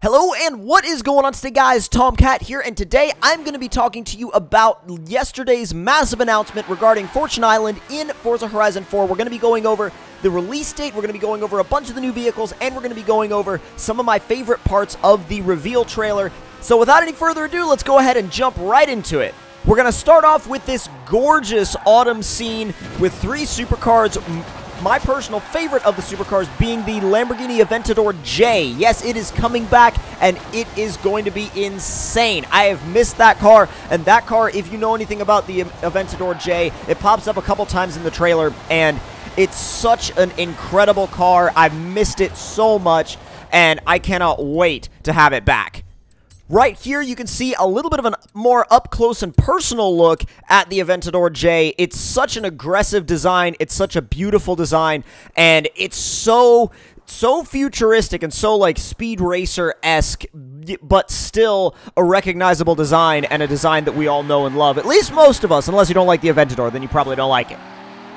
Hello and what is going on today, guys? Tomcat here, and today I'm going to be talking to you about yesterday's massive announcement regarding Fortune Island in Forza Horizon 4. We're going to be going over the release date, we're going to be going over a bunch of the new vehicles, and we're going to be going over some of my favorite parts of the reveal trailer. So without any further ado, let's go ahead and jump right into it. We're going to start off with this gorgeous autumn scene with three supercars. My personal favorite of the supercars being the Lamborghini Aventador J. Yes, it is coming back, and it is going to be insane. I have missed that car, and that car, if you know anything about the Aventador J, it pops up a couple times in the trailer, and it's such an incredible car. I've missed it so much, and I cannot wait to have it back. Right here, you can see a little bit of a more up-close and personal look at the Aventador J. It's such an aggressive design. It's such a beautiful design, and it's so futuristic and so, like, Speed Racer-esque, but still a recognizable design and a design that we all know and love. At least most of us, unless you don't like the Aventador, then you probably don't like it.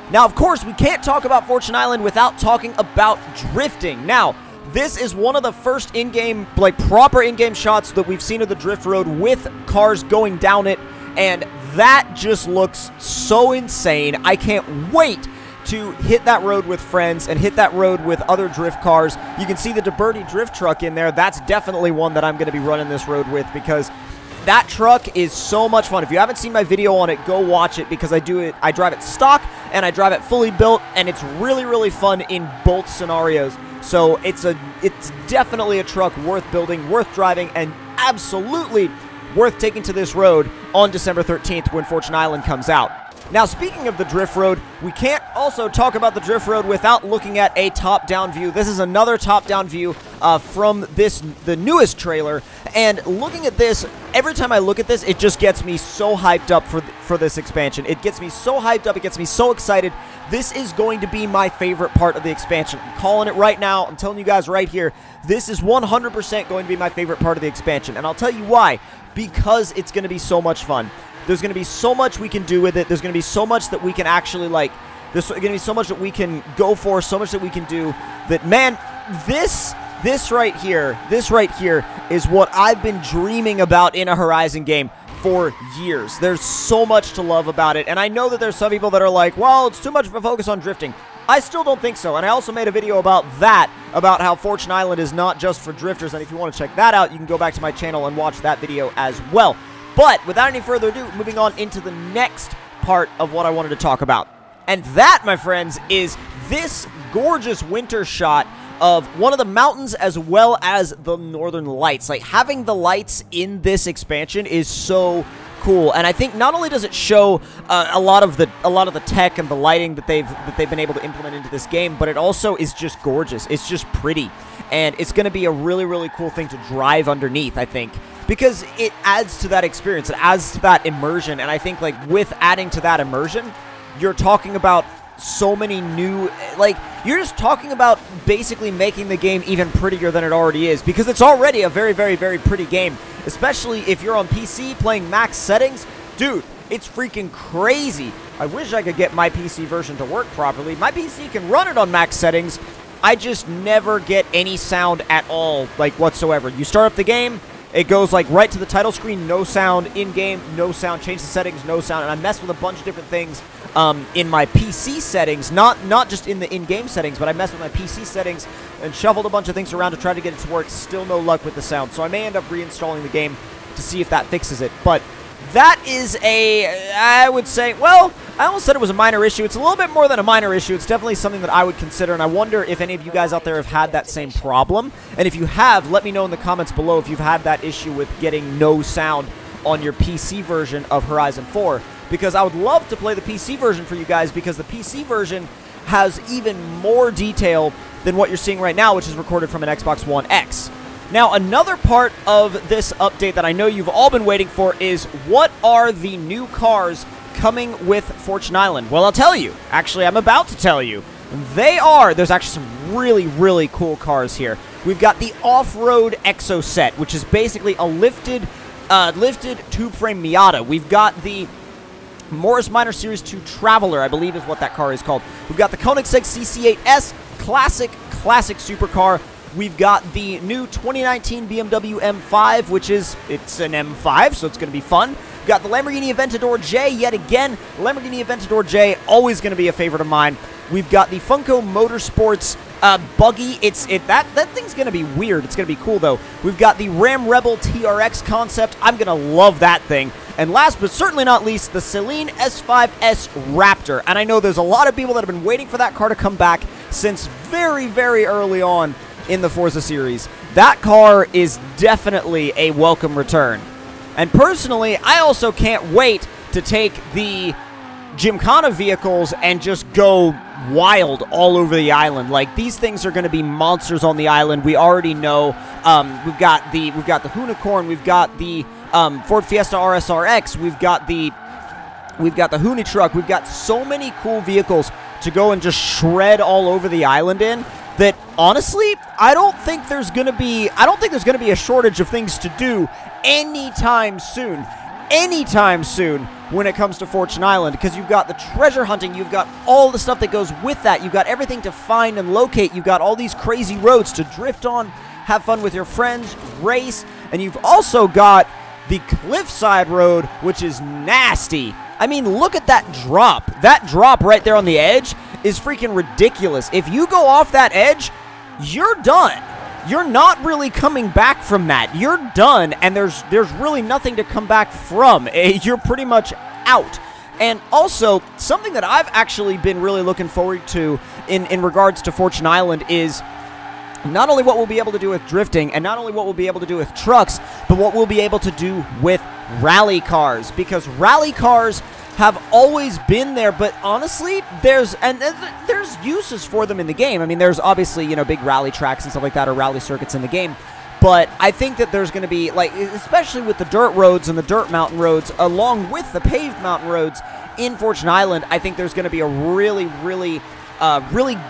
Now, of course, we can't talk about Fortune Island without talking about drifting. Now, this is one of the first in-game, like, proper in-game shots that we've seen of the drift road with cars going down it, and that just looks so insane. I can't wait to hit that road with friends and hit that road with other drift cars. You can see the DeBerti drift truck in there. That's definitely one that I'm going to be running this road with because that truck is so much fun. If you haven't seen my video on it, go watch it because I drive it stock and I drive it fully built, and it's really, really fun in both scenarios. So it's definitely a truck worth building, worth driving, and absolutely worth taking to this road on December 13th when Fortune Island comes out. Now, speaking of the drift road, we can't also talk about the drift road without looking at a top-down view. This is another top-down view from the newest trailer, and looking at this, every time I look at this, it just gets me so hyped up for this expansion. It gets me so hyped up, it gets me so excited. This is going to be my favorite part of the expansion. I'm calling it right now. I'm telling you guys right here, this is 100% going to be my favorite part of the expansion, and I'll tell you why. Because it's going to be so much fun. There's going to be so much we can do with it. There's going to be so much that we can actually, like, there's going to be so much that we can go for, so much that we can do that, man, this right here is what I've been dreaming about in a Horizon game for years. There's so much to love about it, and I know that there's some people that are like, well, it's too much of a focus on drifting. I still don't think so, and I also made a video about that, about how Fortune Island is not just for drifters, and if you want to check that out, you can go back to my channel and watch that video as well. But without any further ado, moving on into the next part of what I wanted to talk about. And that, my friends, is this gorgeous winter shot of one of the mountains as well as the northern lights. Like, having the lights in this expansion is so cool, and I think not only does it show a lot of the tech and the lighting that they've been able to implement into this game, but it also is just gorgeous. It's just pretty, and it's going to be a really, really cool thing to drive underneath, I think, because it adds to that experience. It adds to that immersion, and I think, like, with adding to that immersion, you're talking about so many new, like, you're just talking about basically making the game even prettier than it already is, because it's already a very, very, very pretty game, especially if you're on PC playing max settings. Dude, it's freaking crazy. I wish I could get my PC version to work properly. My PC can run it on max settings. I just never get any sound at all, like, whatsoever. You start up the game, it goes, like, right to the title screen, no sound. In-game, no sound. Change the settings, no sound. And I messed with a bunch of different things in my PC settings, not just in the in-game settings, but I messed with my PC settings and shuffled a bunch of things around to try to get it to work. Still no luck with the sound. So I may end up reinstalling the game to see if that fixes it. But that is I would say, well, I almost said it was a minor issue. It's a little bit more than a minor issue. It's definitely something that I would consider, and I wonder if any of you guys out there have had that same problem. And if you have, let me know in the comments below if you've had that issue with getting no sound on your PC version of Horizon 4, because I would love to play the PC version for you guys, because the PC version has even more detail than what you're seeing right now, which is recorded from an Xbox One X. Now, another part of this update that I know you've all been waiting for is, what are the new cars coming with Fortune Island? Well, I'll tell you. Actually, I'm about to tell you. There's actually some really, really cool cars here. We've got the Off-Road Exo Set, which is basically a lifted tube frame Miata. We've got the Morris Minor Series 2 Traveler, I believe is what that car is called. We've got the Koenigsegg CC8S, classic supercar. We've got the new 2019 BMW M5, which it's an M5, so it's going to be fun. We've got the Lamborghini Aventador J yet again. Lamborghini Aventador J, always going to be a favorite of mine. We've got the Funko Motorsports buggy. That thing's going to be weird. It's going to be cool, though. We've got the Ram Rebel TRX concept. I'm going to love that thing. And last but certainly not least, the Celine S5S Raptor. And I know there's a lot of people that have been waiting for that car to come back since very, very early on in the Forza series. That car is definitely a welcome return. And personally, I also can't wait to take the Gymkhana vehicles and just go wild all over the island. Like, these things are going to be monsters on the island. We already know. We've got the Unicorn. We've got the Ford Fiesta RSRX. We've got the Huni truck. We've got so many cool vehicles to go and just shred all over the island in that, honestly, I don't think there's going to be a shortage of things to do anytime soon when it comes to Fortune Island, because you've got the treasure hunting, you've got all the stuff that goes with that, you've got everything to find and locate, you've got all these crazy roads to drift on, have fun with your friends, race, and you've also got the Cliffside Road, which is nasty. I mean, look at that drop. That drop right there on the edge is freaking ridiculous. If you go off that edge, you're done. You're not really coming back from that. You're done, and there's really nothing to come back from. You're pretty much out. And also, something that I've actually been really looking forward to in regards to Fortune Island is not only what we'll be able to do with drifting, and not only what we'll be able to do with trucks, but what we'll be able to do with rally cars. Because rally cars have always been there, but honestly, there's uses for them in the game. I mean, there's obviously, you know, big rally tracks and stuff like that, or rally circuits in the game. But I think that there's going to be, like, especially with the dirt roads and the dirt mountain roads, along with the paved mountain roads in Fortune Island, I think there's going to be a really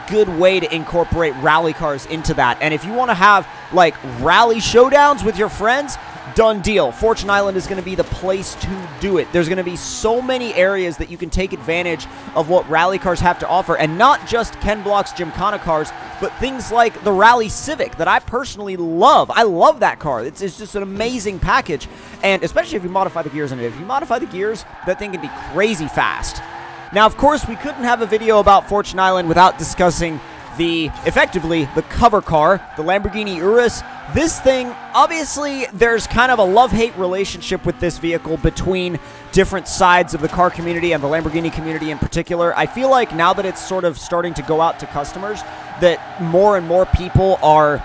good way to incorporate rally cars into that. And if you want to have, like, rally showdowns with your friends, done deal. Fortune Island is going to be the place to do it. There's going to be so many areas that you can take advantage of what rally cars have to offer, and not just Ken Block's Gymkhana cars, but things like the Rally Civic that I personally love. I love that car. It's just an amazing package, and especially if you modify the gears in it. If you modify the gears, that thing can be crazy fast. Now, of course, we couldn't have a video about Fortune Island without discussing effectively the cover car, the Lamborghini Urus. This thing, obviously, there's kind of a love-hate relationship with this vehicle between different sides of the car community and the Lamborghini community in particular. I feel like now that it's sort of starting to go out to customers, that more and more people are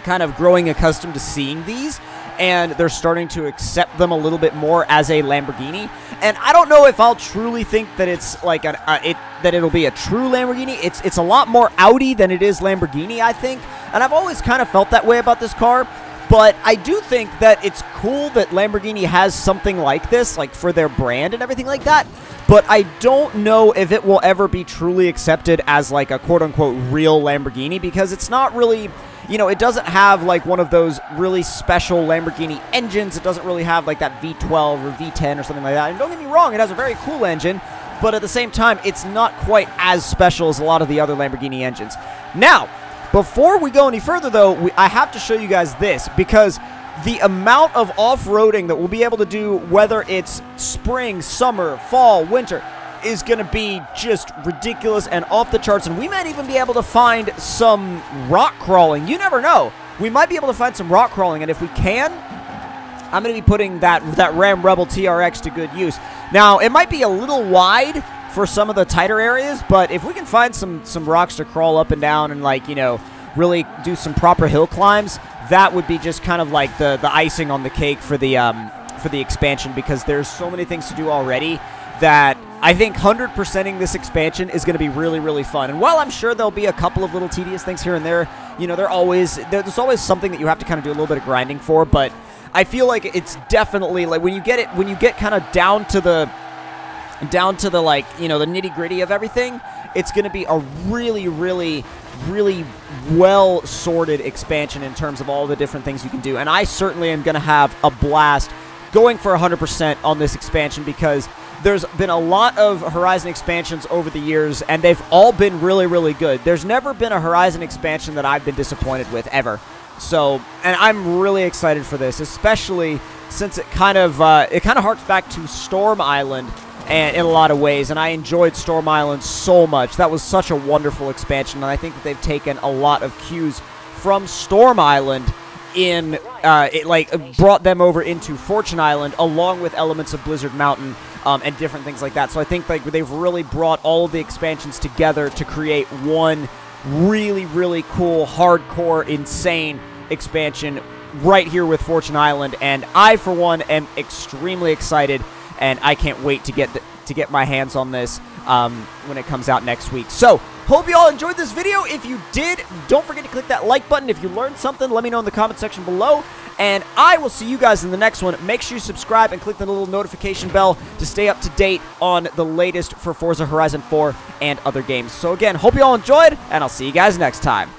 kind of growing accustomed to seeing these, and they're starting to accept them a little bit more as a Lamborghini. And I don't know if I'll truly think that it's like that it'll be a true Lamborghini. It's a lot more Audi than it is Lamborghini, I think. And I've always kind of felt that way about this car. But I do think that it's cool that Lamborghini has something like this, like for their brand and everything like that. But I don't know if it will ever be truly accepted as like a quote-unquote real Lamborghini, because it's not really, you know, it doesn't have like one of those really special Lamborghini engines. It doesn't really have like that V12 or V10 or something like that. And don't get me wrong, it has a very cool engine, but at the same time, it's not quite as special as a lot of the other Lamborghini engines. Now, before we go any further, though, I have to show you guys this, because the amount of off-roading that we'll be able to do, whether it's spring, summer, fall, winter, is going to be just ridiculous and off the charts. And we might even be able to find some rock crawling. You never know. We might be able to find some rock crawling, and if we can, I'm going to be putting that Ram Rebel TRX to good use. Now, it might be a little wide for some of the tighter areas, but if we can find some rocks to crawl up and down and, like, you know, really do some proper hill climbs, that would be just kind of like the icing on the cake for the expansion, because there's so many things to do already that I think 100%ing this expansion is going to be really, really fun. And while I'm sure there'll be a couple of little tedious things here and there, you know, there's always something that you have to kind of do a little bit of grinding for, but I feel like it's definitely, like, when you get kind of down to the like, you know, the nitty-gritty of everything, it's going to be a really, really, really well-sorted expansion in terms of all the different things you can do. And I certainly am going to have a blast going for 100% on this expansion, because there's been a lot of Horizon expansions over the years, and they've all been really, really good. There's never been a Horizon expansion that I've been disappointed with, ever. So, and I'm really excited for this, especially since it kind of harks back to Storm Island and in a lot of ways, and I enjoyed Storm Island so much. That was such a wonderful expansion, and I think that they've taken a lot of cues from Storm Island in, brought them over into Fortune Island, along with elements of Blizzard Mountain, and different things like that. So I think like they've really brought all of the expansions together to create one really, really cool, hardcore, insane expansion right here with Fortune Island, and I, for one, am extremely excited, and I can't wait to get my hands on this when it comes out next week. So, hope you all enjoyed this video. If you did, don't forget to click that like button. If you learned something, let me know in the comment section below, and I will see you guys in the next one. Make sure you subscribe and click the little notification bell to stay up to date on the latest for Forza Horizon 4 and other games. So again, hope you all enjoyed, and I'll see you guys next time.